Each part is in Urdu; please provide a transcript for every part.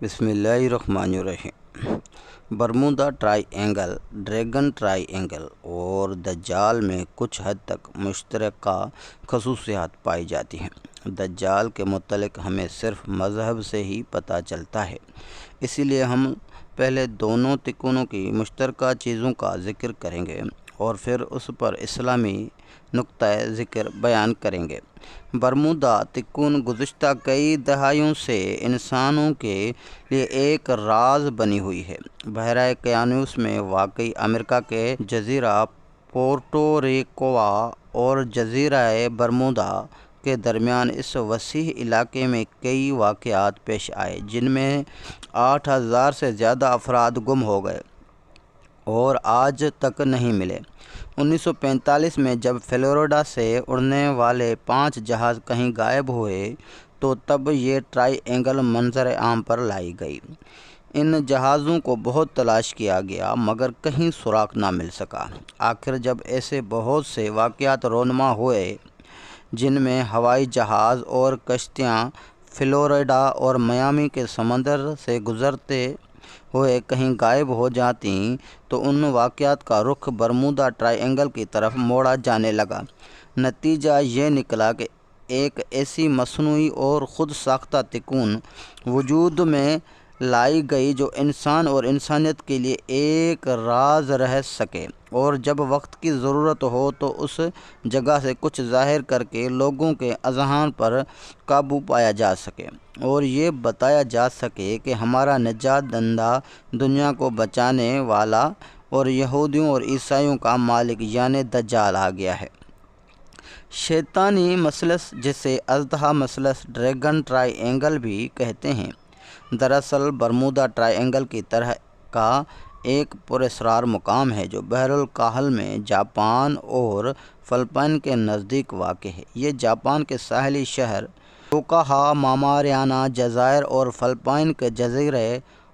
بسم اللہ الرحمن الرحیم۔ Bermuda try angle, dragon try angle اور دجال میں کچھ حد تک مشترکہ خصوصیات پائی جاتی ہیں۔ دجال کے متعلق ہمیں صرف مذہب سے ہی پتہ چلتا ہے، اسی لیے ہم پہلے دونوں تکونوں کی مشترکہ چیزوں کا ذکر کریں گے اور پھر اس پر اسلامی نقطۂ ذکر بیان کریں گے۔ برمودا تکون گزشتہ کئی دہائیوں سے انسانوں کے لیے ایک راز بنی ہوئی ہے۔ بحیرہ اوقیانوس میں واقع امریکہ کے جزیرہ پورٹو ریکو اور جزیرہ برمودا کے درمیان اس وسیع علاقے میں کئی واقعات پیش آئے جن میں 8,000 سے زیادہ افراد گم ہو گئے اور آج تک نہیں ملے۔ 1945 میں جب فلوریڈا سے اڑنے والے 5 جہاز کہیں غائب ہوئے تو تب یہ ٹرائی اینگل منظر عام پر لائی گئی۔ ان جہازوں کو بہت تلاش کیا گیا مگر کہیں سراغ نہ مل سکا۔ آخر جب ایسے بہت سے واقعات رونما ہوئے جن میں ہوائی جہاز اور کشتیاں فلوریڈا اور میامی کے سمندر سے گزرتے ہوئے کہیں غائب ہو جاتیں تو ان واقعات کا رخ برمودا ٹرائی اینگل کی طرف موڑا جانے لگا۔ نتیجہ یہ نکلا کہ ایک ایسی مصنوعی اور خود ساختہ تکون وجود میں لائی گئی جو انسان اور انسانیت کے لیے ایک راز رہ سکے اور جب وقت کی ضرورت ہو تو اس جگہ سے کچھ ظاہر کر کے لوگوں کے اذہان پر قابو پایا جا سکے اور یہ بتایا جا سکے کہ ہمارا نجات دہندہ دنیا کو بچانے والا اور یہودیوں اور عیسائیوں کا مالک یعنی دجال آ گیا ہے۔ شیطانی مثلث، جسے اژدہا مثلث، ڈریگن ٹرائی اینگل بھی کہتے ہیں، دراصل برمودا ٹرائی اینگل کی طرح کا ایک پراسرار مقام ہے جو بحر الکاہل میں جاپان اور فلپائن کے نزدیک واقع ہے۔ یہ جاپان کے ساحلی شہر یوکوہاما، ماریانا جزائر اور فلپائن کے جزیرہ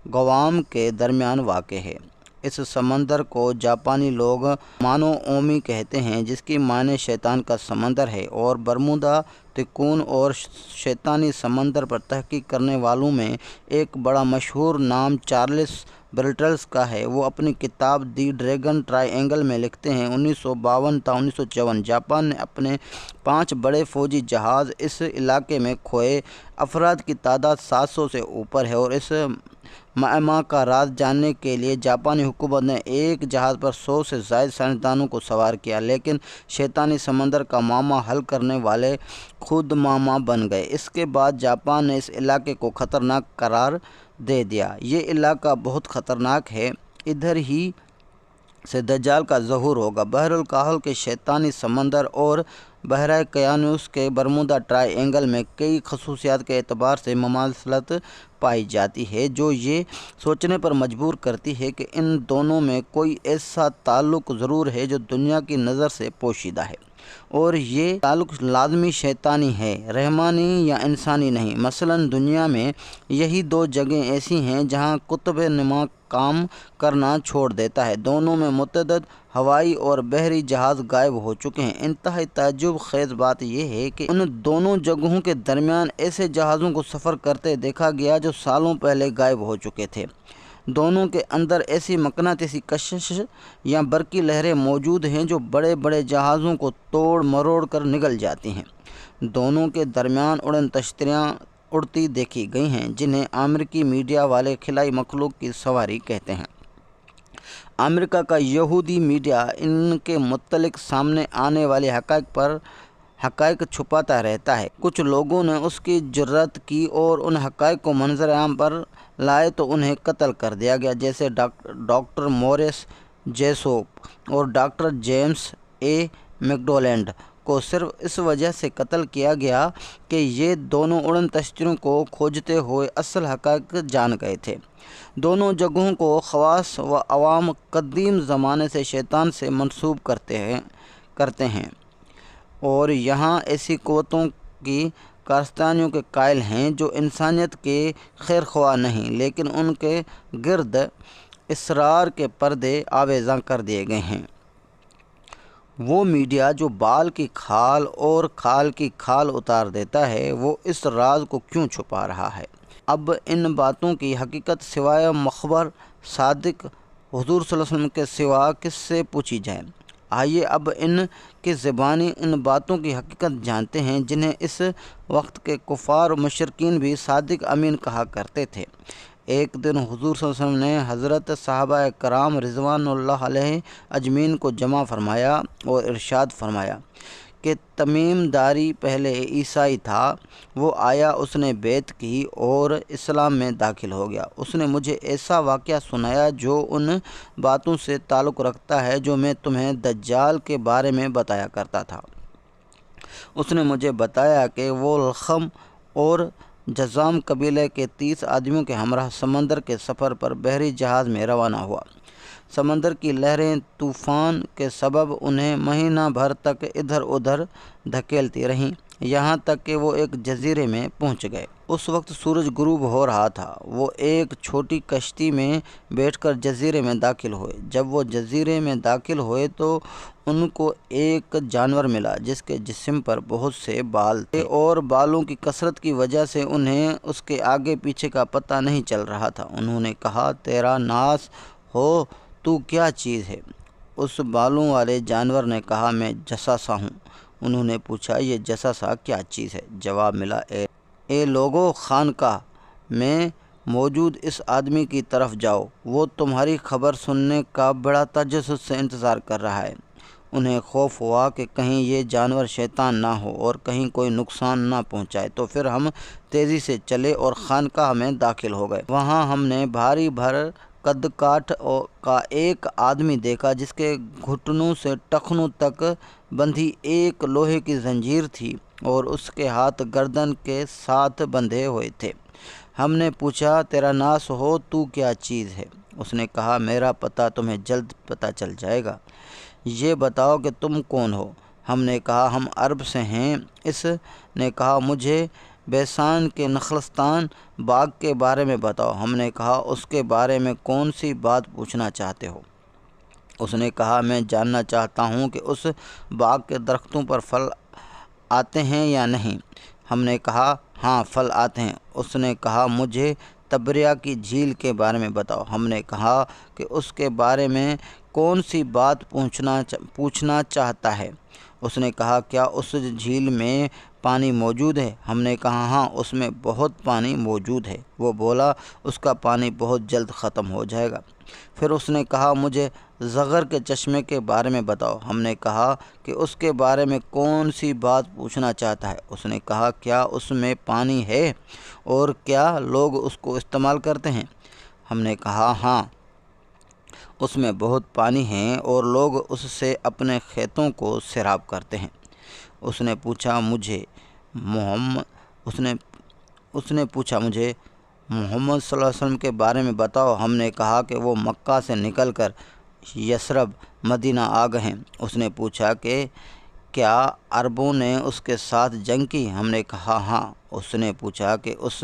گوام کے درمیان واقع ہے۔ اس سمندر کو جاپانی لوگ مانو اومی کہتے ہیں جس کی معنی شیطان کا سمندر ہے، اور برمودا تکون اور شیطانی سمندر پر تحقیق کرنے والوں میں ایک بڑا مشہور نام چارلس برٹلس کا ہے۔ وہ اپنی کتاب دی ڈریگن ٹرائی اینگل میں لکھتے ہیں 1952 تا 1954 جاپان نے اپنے 5 بڑے فوجی جہاز اس علاقے میں کھوئے۔ افراد کی تعداد 700 سے اوپر ہے اور اس معمہ کا راز جاننے کے لیے جاپانی حکومت نے ایک جہاز پر 100 سے زائد سائنسدانوں کو سوار کیا، لیکن شیطانی سمندر کا معمہ حل کرنے والے خود معمہ بن گئے۔ اس کے بعد جاپان نے اس علاقے کو خطرناک قرار دے دیا۔ یہ علاقہ بہت خطرناک ہے، ادھر ہی سے دجال کا ظہور ہوگا۔ بحر الکاہل کے شیطانی سمندر اور بحیرہ اوقیانوس کے برمودا ٹرائی اینگل میں کئی خصوصیات کے اعتبار سے مماثلت پائی جاتی ہے جو یہ سوچنے پر مجبور کرتی ہے کہ ان دونوں میں کوئی ایسا تعلق ضرور ہے جو دنیا کی نظر سے پوشیدہ ہے، اور یہ تعلق لازمی شیطانی ہے، رحمانی یا انسانی نہیں۔ مثلاً دنیا میں یہی 2 جگہیں ایسی ہیں جہاں قطب نما کام کرنا چھوڑ دیتا ہے۔ دونوں میں متعدد ہوائی اور بحری جہاز غائب ہو چکے ہیں۔ انتہائی تعجب خیز بات یہ ہے کہ ان دونوں جگہوں کے درمیان ایسے جہازوں کو سفر کرتے دیکھا گیا جو سالوں پہلے غائب ہو چکے تھے۔ دونوں کے اندر ایسی مقناطیسی کشش یا برقی لہریں موجود ہیں جو بڑے بڑے جہازوں کو توڑ مروڑ کر نگل جاتی ہیں۔ دونوں کے درمیان اڑن تشتریاں اڑتی دیکھی گئی ہیں جنہیں امریکی میڈیا والے خلائی مخلوق کی سواری کہتے ہیں۔ امریکہ کا یہودی میڈیا ان کے متعلق سامنے آنے والے حقائق چھپاتا رہتا ہے۔ کچھ لوگوں نے اس کی جرات کی اور ان حقائق کو منظر عام پر لائے تو انہیں قتل کر دیا گیا، جیسے ڈاکٹر موریس جیسوپ اور ڈاکٹر جیمس اے میکڈونلڈ کو صرف اس وجہ سے قتل کیا گیا کہ یہ دونوں اڑن تشتریوں کو کھوجتے ہوئے اصل حقائق جان گئے تھے۔ دونوں جگہوں کو خواص و عوام قدیم زمانے سے شیطان سے منسوب کرتے ہیں اور یہاں ایسی قوتوں کی کارستانیوں کے قائل ہیں جو انسانیت کے خیر خواہ نہیں لیکن ان کے گرد اسرار کے پردے آویزاں کر دیے گئے ہیں۔ وہ میڈیا جو بال کی کھال اور کھال کی کھال اتار دیتا ہے وہ اس راز کو کیوں چھپا رہا ہے؟ اب ان باتوں کی حقیقت سوائے مخبر صادق حضور صلی اللہ علیہ وسلم کے سوا کس سے پوچھی جائے؟ آئیے اب ان کی زبانی ان باتوں کی حقیقت جانتے ہیں جنہیں اس وقت کے کفار و مشرکین بھی صادق امین کہا کرتے تھے۔ ایک دن حضور صلی اللہ علیہ وسلم نے حضرت صحابہ کرام رضوان اللہ علیہ اجمعین کو جمع فرمایا اور ارشاد فرمایا کہ تمیم داری پہلے عیسائی تھا، وہ آیا، اس نے بیعت کی اور اسلام میں داخل ہو گیا۔ اس نے مجھے ایسا واقعہ سنایا جو ان باتوں سے تعلق رکھتا ہے جو میں تمہیں دجال کے بارے میں بتایا کرتا تھا۔ اس نے مجھے بتایا کہ وہ الخم اور جذام قبیلے کے 30 آدمیوں کے ہمراہ سمندر کے سفر پر بحری جہاز میں روانہ ہوا۔ سمندر کی لہریں طوفان کے سبب انہیں مہینہ بھر تک ادھر ادھر دھکیلتی رہیں، یہاں تک کہ وہ ایک جزیرے میں پہنچ گئے۔ اس وقت سورج غروب ہو رہا تھا۔ وہ ایک چھوٹی کشتی میں بیٹھ کر جزیرے میں داخل ہوئے۔ جب وہ جزیرے میں داخل ہوئے تو ان کو ایک جانور ملا جس کے جسم پر بہت سے بال تھے اور بالوں کی کثرت کی وجہ سے انہیں اس کے آگے پیچھے کا پتہ نہیں چل رہا تھا۔ انہوں نے کہا، تیرا ناس ہو، تو کیا چیز ہے؟ اس بالوں والے جانور نے کہا، میں جساسا ہوں۔ انہوں نے پوچھا، یہ جساسا کیا چیز ہے؟ جواب ملا، اے لوگو، خانقاہ میں موجود اس آدمی کی طرف جاؤ، وہ تمہاری خبر سننے کا بڑا تجسس سے انتظار کر رہا ہے۔ انہیں خوف ہوا کہ کہیں یہ جانور شیطان نہ ہو اور کہیں کوئی نقصان نہ پہنچائے، تو پھر ہم تیزی سے چلے اور خانقاہ میں داخل ہو گئے۔ وہاں ہم نے بھاری بھر قد کاٹ کا ایک آدمی دیکھا جس کے گھٹنوں سے ٹخنوں تک بندھی ایک لوہے کی زنجیر تھی اور اس کے ہاتھ گردن کے ساتھ بندھے ہوئے تھے۔ ہم نے پوچھا، تیرا ناس ہو، تو کیا چیز ہے؟ اس نے کہا، میرا پتہ تمہیں جلد پتہ چل جائے گا۔ یہ بتاؤ کہ تم کون ہو؟ ہم نے کہا، ہم عرب سے ہیں۔ اس نے کہا، مجھے بیسان کے نخلستان باغ کے بارے میں بتاؤ۔ ہم نے کہا، اس کے بارے میں کون سی بات پوچھنا چاہتے ہو؟ اس نے کہا، میں جاننا چاہتا ہوں کہ اس باغ کے درختوں پر پھل آتے ہیں یا نہیں۔ ہم نے کہا، ہاں، پھل آتے ہیں۔ اس نے کہا، مجھے تبریہ کی جھیل کے بارے میں بتاؤ۔ ہم نے کہا کہ اس کے بارے میں کون سی بات پوچھنا چاہتا ہے؟ اس نے کہا، کیا اس جھیل میں پانی موجود ہے؟ ہم نے کہا، ہاں، اس میں بہت پانی موجود ہے۔ وہ بولا، اس کا پانی بہت جلد ختم ہو جائے گا۔ پھر اس نے کہا، مجھے زغر کے چشمے کے بارے میں بتاؤ۔ ہم نے کہا کہ اس کے بارے میں کون سی بات پوچھنا چاہتا ہے؟ اس نے کہا، کیا اس میں پانی ہے اور کیا لوگ اس کو استعمال کرتے ہیں؟ ہم نے کہا، ہاں، اس میں بہت پانی ہے اور لوگ اس سے اپنے کھیتوں کو سیراب کرتے ہیں۔ اس نے پوچھا، مجھے محمد صلی اللہ علیہ وسلم کے بارے میں بتاؤ۔ ہم نے کہا کہ وہ مکہ سے نکل کر یثرب مدینہ آ گئے ہیں۔ اس نے پوچھا کہ کیا عربوں نے اس کے ساتھ جنگ کی؟ ہم نے کہا، ہاں۔ اس نے پوچھا کہ اس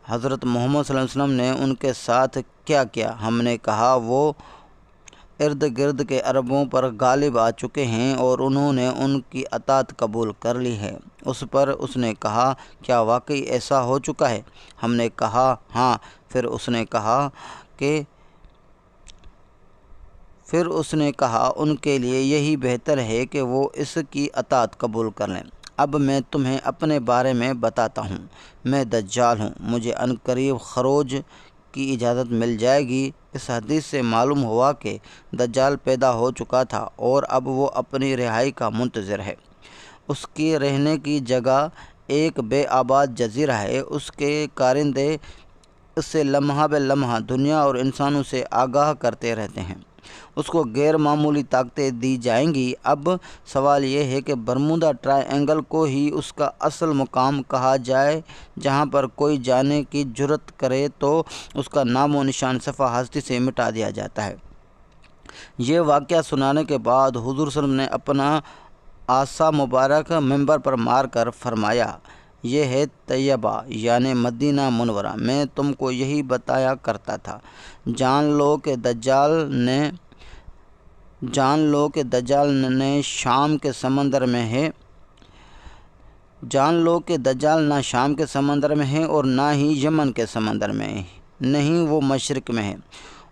حضرت محمد صلی اللہ علیہ وسلم نے ان کے ساتھ کیا کیا؟ ہم نے کہا، وہ ارد گرد کے عربوں پر غالب آ چکے ہیں اور انہوں نے ان کی اطاعت قبول کر لی ہے۔ اس پر اس نے کہا، کیا واقعی ایسا ہو چکا ہے؟ ہم نے کہا، ہاں۔ پھر اس نے کہا ان کے لیے یہی بہتر ہے کہ وہ اس کی اطاعت قبول کر لیں۔ اب میں تمہیں اپنے بارے میں بتاتا ہوں۔ میں دجال ہوں، مجھے عنقریب خروج کی اجازت مل جائے گی۔ اس حدیث سے معلوم ہوا کہ دجال پیدا ہو چکا تھا اور اب وہ اپنی رہائی کا منتظر ہے۔ اس کی رہنے کی جگہ ایک بے آباد جزیرہ ہے۔ اس کے کارندے اس سے لمحہ بے لمحہ دنیا اور انسانوں سے آگاہ کرتے رہتے ہیں۔ اس کو غیر معمولی طاقتیں دی جائیں گی۔ اب سوال یہ ہے کہ برمودا ٹرائی اینگل کو ہی اس کا اصل مقام کہا جائے۔ جہاں پر کوئی جانے کی جرات کرے تو اس کا نام و نشان صفحہ ہستی سے مٹا دیا جاتا ہے۔ یہ واقعہ سنانے کے بعد حضور صلی اللہ علیہ وسلم نے اپنا عصا مبارک ممبر پر مار کر فرمایا، یہ ہے طیبہ یعنی مدینہ منورہ، میں تم کو یہی بتایا کرتا تھا۔ جان لو کہ دجال نے شام کے سمندر میں ہے۔ جان لو کہ دجال نہ شام کے سمندر میں ہے اور نہ ہی یمن کے سمندر میں ہے، نہیں وہ مشرق میں ہے۔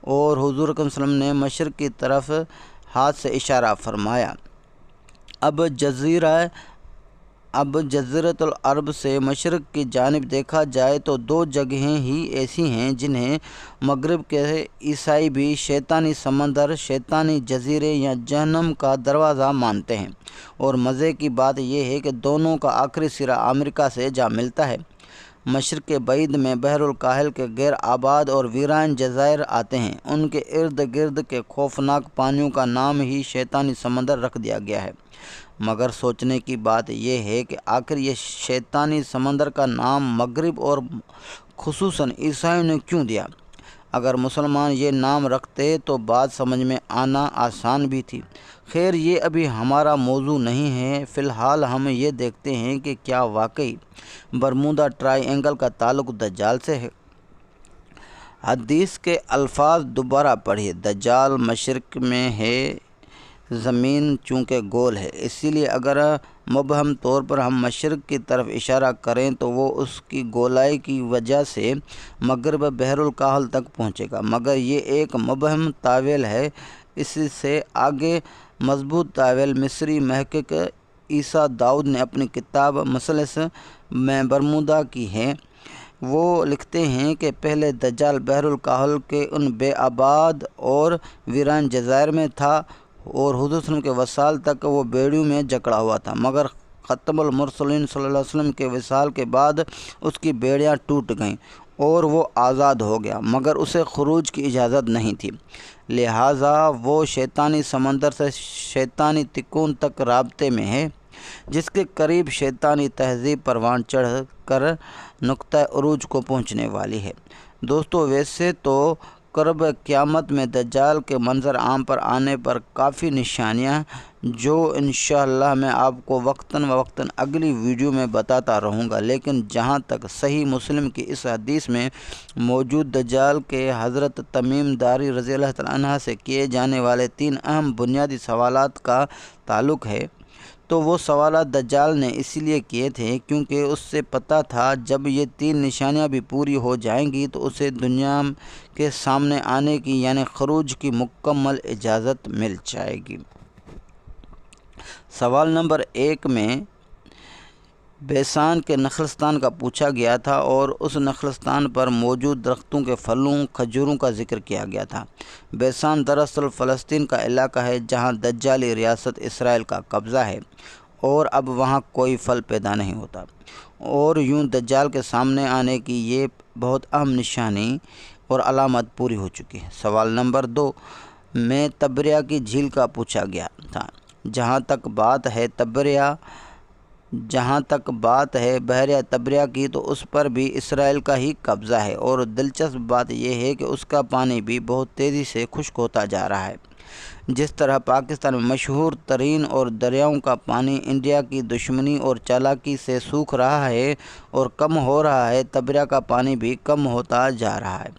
اور حضور اکرم صلی اللہ علیہ وسلم نے مشرق کی طرف ہاتھ سے اشارہ فرمایا۔ اب جزیرۃ العرب سے مشرق کی جانب دیکھا جائے تو 2 جگہیں ہی ایسی ہیں جنہیں مغرب کے عیسائی بھی شیطانی سمندر، شیطانی جزیرے یا جہنم کا دروازہ مانتے ہیں، اور مزے کی بات یہ ہے کہ دونوں کا آخری سرا امریکہ سے جا ملتا ہے۔ مشرق بعید میں بحر الکاہل کے غیر آباد اور ویران جزائر آتے ہیں، ان کے ارد گرد کے خوفناک پانیوں کا نام ہی شیطانی سمندر رکھ دیا گیا ہے۔ مگر سوچنے کی بات یہ ہے کہ آخر یہ شیطانی سمندر کا نام مغرب اور خصوصاً عیسائیوں نے کیوں دیا؟ اگر مسلمان یہ نام رکھتے تو بات سمجھ میں آنا آسان بھی تھی۔ خیر یہ ابھی ہمارا موضوع نہیں ہے، فی الحال ہم یہ دیکھتے ہیں کہ کیا واقعی برمودا ٹرائی اینگل کا تعلق دجال سے ہے۔ حدیث کے الفاظ دوبارہ پڑھیے۔ دجال مشرق میں ہے، زمین چونکہ گول ہے، اسی لیے اگر مبہم طور پر ہم مشرق کی طرف اشارہ کریں تو وہ اس کی گولائی کی وجہ سے مغرب بحر الکاہل تک پہنچے گا، مگر یہ ایک مبہم تاویل ہے۔ اس سے آگے مضبوط تاویل مصری محقق عیسیٰ داؤد نے اپنی کتاب مثلث میں برمودا کی ہے۔ وہ لکھتے ہیں کہ پہلے دجال بحر الکاہل کے ان بے آباد اور ویران جزائر میں تھا، اور حضور صلی اللہ علیہ وسلم کے وصال تک وہ بیڑیوں میں جکڑا ہوا تھا، مگر ختم المرسلین صلی اللہ علیہ وسلم کے وصال کے بعد اس کی بیڑیاں ٹوٹ گئیں اور وہ آزاد ہو گیا، مگر اسے خروج کی اجازت نہیں تھی، لہٰذا وہ شیطانی سمندر سے شیطانی تکون تک رابطے میں ہے، جس کے قریب شیطانی تہذیب پروان چڑھ کر نقطہ عروج کو پہنچنے والی ہے۔ دوستو ویسے تو قرب قیامت میں دجال کے منظر عام پر آنے پر کافی نشانیاں جو انشاءاللہ میں آپ کو وقتاً فوقتاً اگلی ویڈیو میں بتاتا رہوں گا، لیکن جہاں تک صحیح مسلم کی اس حدیث میں موجود دجال کے حضرت تمیم داری رضی اللہ تعالیٰ عنہ سے کیے جانے والے 3 اہم بنیادی سوالات کا تعلق ہے، تو وہ سوالات دجال نے اسی لیے کیے تھے کیونکہ اس سے پتہ تھا جب یہ 3 نشانیاں بھی پوری ہو جائیں گی تو اسے دنیا کے سامنے آنے کی یعنی خروج کی مکمل اجازت مل جائے گی۔ سوال نمبر 1 میں بیسان کے نخلستان کا پوچھا گیا تھا اور اس نخلستان پر موجود درختوں کے پھلوں کھجوروں کا ذکر کیا گیا تھا۔ بیسان دراصل فلسطین کا علاقہ ہے جہاں دجالی ریاست اسرائیل کا قبضہ ہے، اور اب وہاں کوئی پھل پیدا نہیں ہوتا، اور یوں دجال کے سامنے آنے کی یہ بہت اہم نشانی اور علامت پوری ہو چکی ہے۔ سوال نمبر 2 میں تبریہ کی جھیل کا پوچھا گیا تھا۔ جہاں تک بات ہے بحیرہ تبریہ کی تو اس پر بھی اسرائیل کا ہی قبضہ ہے، اور دلچسپ بات یہ ہے کہ اس کا پانی بھی بہت تیزی سے خشک ہوتا جا رہا ہے۔ جس طرح پاکستان میں مشہور ترین اور دریاؤں کا پانی انڈیا کی دشمنی اور چالاکی سے سوکھ رہا ہے اور کم ہو رہا ہے، تبریہ کا پانی بھی کم ہوتا جا رہا ہے۔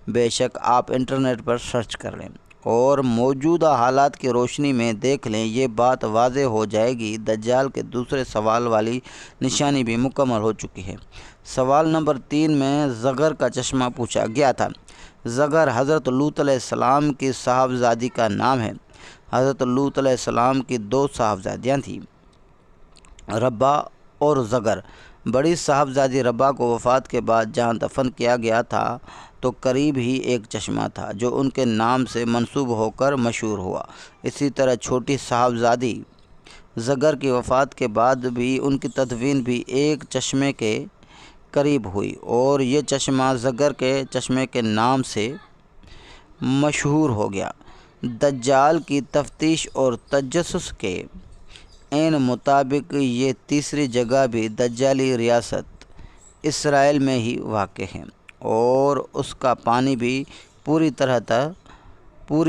بے شک آپ انٹرنیٹ پر سرچ کر لیں اور موجودہ حالات کی روشنی میں دیکھ لیں، یہ بات واضح ہو جائے گی۔ دجال کے دوسرے سوال والی نشانی بھی مکمل ہو چکی ہے۔ سوال نمبر 3 میں زغر کا چشمہ پوچھا گیا تھا۔ زغر حضرت لوط علیہ السلام کی صاحبزادی کا نام ہے۔ حضرت لوط علیہ السلام کی 2 صاحبزادیاں تھیں، ربا اور زغر۔ بڑی صاحبزادی ربا کو وفات کے بعد جہاں دفن کیا گیا تھا تو قریب ہی ایک چشمہ تھا جو ان کے نام سے منسوب ہو کر مشہور ہوا۔ اسی طرح چھوٹی صاحبزادی زغر کی وفات کے بعد بھی ان کی تدفین بھی ایک چشمے کے قریب ہوئی، اور یہ چشمہ زغر کے چشمے کے نام سے مشہور ہو گیا۔ دجال کی تفتیش اور تجسس کے عین مطابق یہ تیسری جگہ بھی دجالی ریاست اسرائیل میں ہی واقع ہے، اور اس کا پانی بھی پوری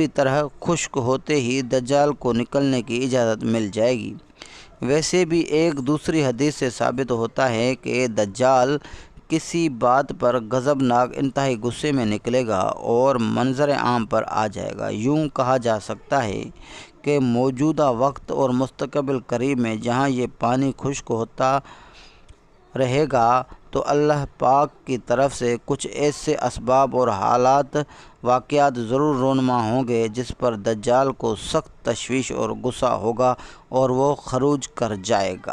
طرح خشک ہوتے ہی دجال کو نکلنے کی اجازت مل جائے گی۔ ویسے بھی ایک دوسری حدیث سے ثابت ہوتا ہے کہ دجال کسی بات پر غضبناک انتہائی غصے میں نکلے گا اور منظر عام پر آ جائے گا۔ یوں کہا جا سکتا ہے کہ موجودہ وقت اور مستقبل قریب میں جہاں یہ پانی خشک ہوتا رہے گا تو اللہ پاک کی طرف سے کچھ ایسے اسباب اور حالات واقعات ضرور رونما ہوں گے جس پر دجال کو سخت تشویش اور غصہ ہوگا اور وہ خروج کر جائے گا۔